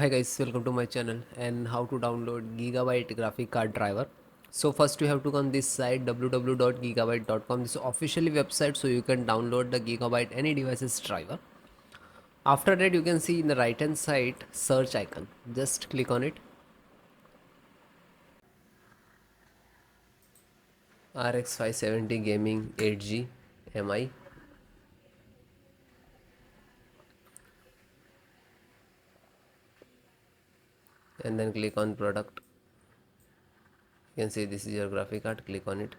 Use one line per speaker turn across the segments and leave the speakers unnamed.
Hi guys, welcome to my channel and how to download Gigabyte graphic card driver. So first you have to go on this site www.gigabyte.com. This is officially website, so you can download the Gigabyte any devices driver. After that you can see in the right hand side search icon. Just click on it. RX 570 gaming 8G MI, and then click on product. You can see this is your graphic card. Click on it.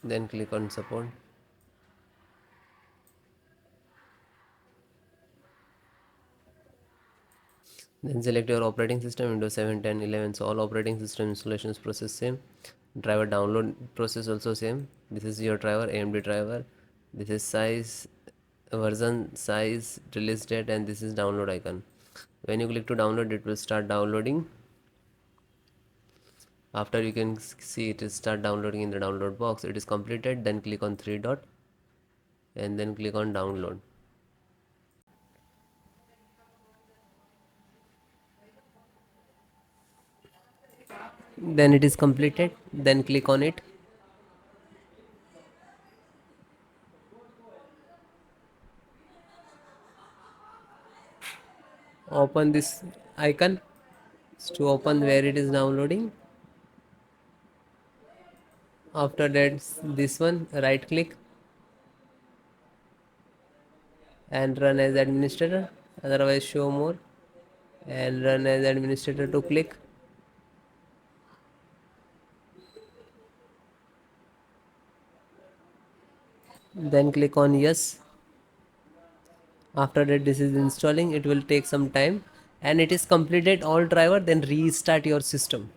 Then click on support. Then select your operating system, Windows 7, 10, 11. So all operating system installations process same. Driver download process also same. This is your driver, AMD driver. This is size, version, size, release date, and this is download icon. When you click to download, it will start downloading. After you can see it is start downloading in the download box. It is completed. Then click on three dot and then click on download. Then it is completed. Then click on it. Open this icon to open where it is downloading. After that, this one, right click and run as administrator, otherwise show more, and run as administrator to click. Then click on yes. After that, this is installing. It will take some time, and it is completed all driver. Then restart your system.